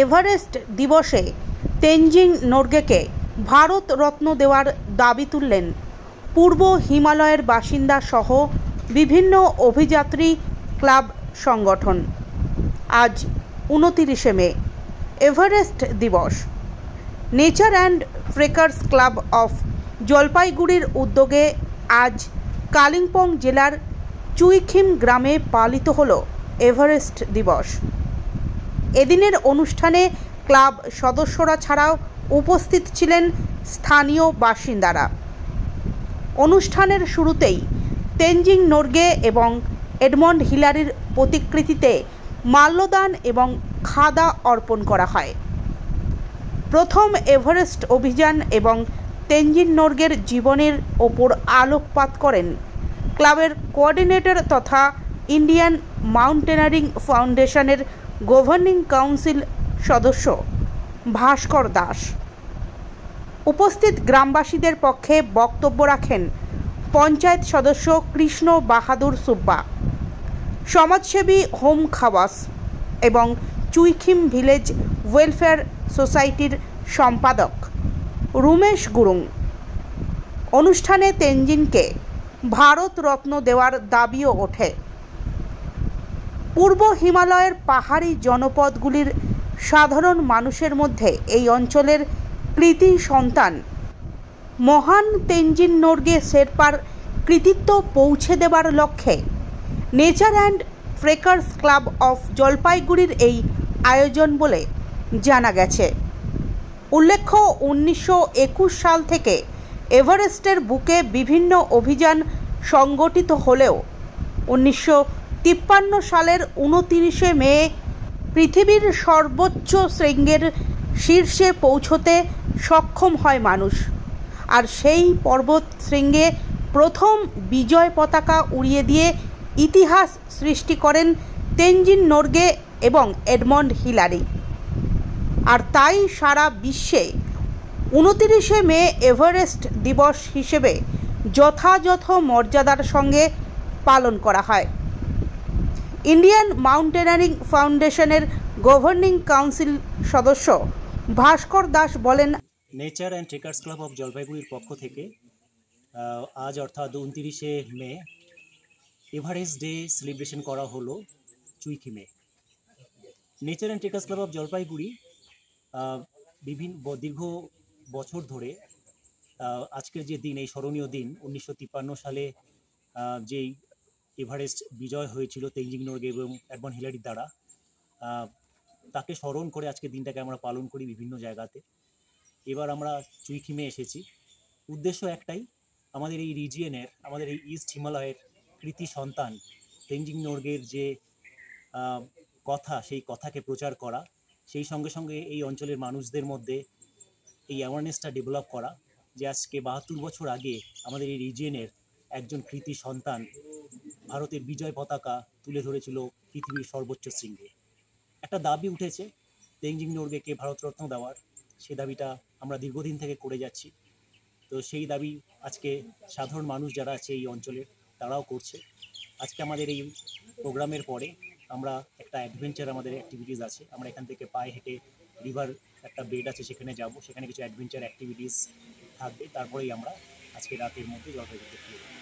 Everest দিবসে তেনজিং নোরগেকে ভারত রত্ন দেওয়ার দাবি তুললেন পূর্ব হিমালয়ের বাসিন্দা সহ বিভিন্ন অভিযাত্রী ক্লাব সংগঠন। আজ 29শে মে এভারেস্ট দিবস। Nature and trekkers club of জলপাইগুড়ির উদ্যোগে আজ কালিম্পং জেলার চুইখিম গ্রামে পালিত হল এভারেস্ট দিবস। এদিনের অনুষ্ঠানে ক্লাব সদস্যরা ছাড়াও উপস্থিত ছিলেন স্থানীয় বাসিন্দারা। অনুষ্ঠানের শুরুতেই তেনজিং নোরগে এবং এডমন্ড হিলারির প্রতিকৃতিতে মাল্যদান এবং খাদা অর্পণ করা হয়। প্রথম এভারেস্ট অভিযান এবং তেনজিং নোরগের জীবনের ওপর আলোকপাত করেন ক্লাবের কোঅর্ডিনেটর তথা ইন্ডিয়ান মাউন্টেনারিং ফাউন্ডেশনের গভর্নিং কাউন্সিল সদস্য ভাস্কর দাস। উপস্থিত গ্রামবাসীদের পক্ষে বক্তব্য রাখেন পঞ্চায়েত সদস্য কৃষ্ণ বাহাদুর সুব্বা, সমাজসেবী হোম খাওয়াস এবং চুইখিম ভিলেজ ওয়েলফেয়ার সোসাইটির সম্পাদক রুমেশ গুরুং। অনুষ্ঠানে তেনজিংকে ভারত রত্ন দেওয়ার দাবিও ওঠে। পূর্ব হিমালয়ের পাহাড়ি জনপদগুলির সাধারণ মানুষের মধ্যে এই অঞ্চলের কৃতি সন্তান মহান তেনজিং নোরগে শেরপার কৃতিত্ব পৌঁছে দেবার লক্ষ্যে nature and trekkers club of জলপাইগুড়ির এই আয়োজন বলে জানা গেছে। উল্লেখ্য, 1921 সাল থেকে এভারেস্টের বুকে বিভিন্ন অভিযান সংগঠিত হলেও 1953 সালের 29শে মে পৃথিবীর সর্বোচ্চ শৃঙ্গের শীর্ষে পৌঁছতে সক্ষম হয় মানুষ। আর সেই পর্বত শৃঙ্গে প্রথম বিজয় পতাকা উড়িয়ে দিয়ে ইতিহাস সৃষ্টি করেন তেনজিং নোরগে এবং এডমন্ড হিলারি। আর তাই সারা বিশ্বে 29শে মে এভারেস্ট দিবস হিসেবে যথাযথ মর্যাদার সঙ্গে পালন করা হয়। ইন্ডিয়ান মাউন্টেনারিং ফাউন্ডেশনের গভর্নিং কাউন্সিল সদস্য ভাস্কর দাস বলেন, nature and trekkers club of জলপাইগুড়ির পক্ষ থেকে আজ অর্থাৎ 29শে মে এভারেস্ট ডে সেলিব্রেশন করা হলো চুইখিমে। Nature and trekkers club of Jalpaiguri দীর্ঘ বছর ধরে আজকের যে দিন, এই স্মরণীয় দিন 1953 সালে যেই এভারেস্ট বিজয় হয়েছিল তেনজিং নোরগে এবং এডমন্ড হিলারির দ্বারা, তাকে স্মরণ করে আজকের দিনটাকে আমরা পালন করি বিভিন্ন জায়গাতে। এবার আমরা চুইখিমে এসেছি। উদ্দেশ্য একটাই, আমাদের এই রিজিয়নের, আমাদের এই ইস্ট হিমালয়ের কৃতি সন্তান তেনজিং নোরগের যে কথা, সেই কথাকে প্রচার করা, সেই সঙ্গে সঙ্গে এই অঞ্চলের মানুষদের মধ্যে এই অ্যাওয়ারনেসটা ডেভেলপ করা যে আজকে 72 বছর আগে আমাদের এই রিজিয়নের একজন কৃতি সন্তান ভারতের বিজয় পতাকা তুলে ধরেছিল পৃথিবীর সর্বোচ্চ শৃঙ্গে। একটা দাবি উঠেছে তেনজিং নোরগেকে ভারতরত্ন দেওয়ার। সে দাবিটা আমরা দীর্ঘদিন থেকে করে যাচ্ছি। তো সেই দাবি আজকে সাধারণ মানুষ যারা আছে এই অঞ্চলের, তারাও করছে। আজকে আমাদের এই প্রোগ্রামের পরে আমরা একটা অ্যাডভেঞ্চার, আমাদের অ্যাক্টিভিটিস আছে। আমরা এখান থেকে পায়ে হেঁটে রিভার একটা বেড আছে, সেখানে যাব। সেখানে কিছু অ্যাডভেঞ্চার অ্যাক্টিভিটিস থাকবে। তারপরেই আমরা আজকে রাতের মধ্যে জলপাইগুড়িতে ফিরব।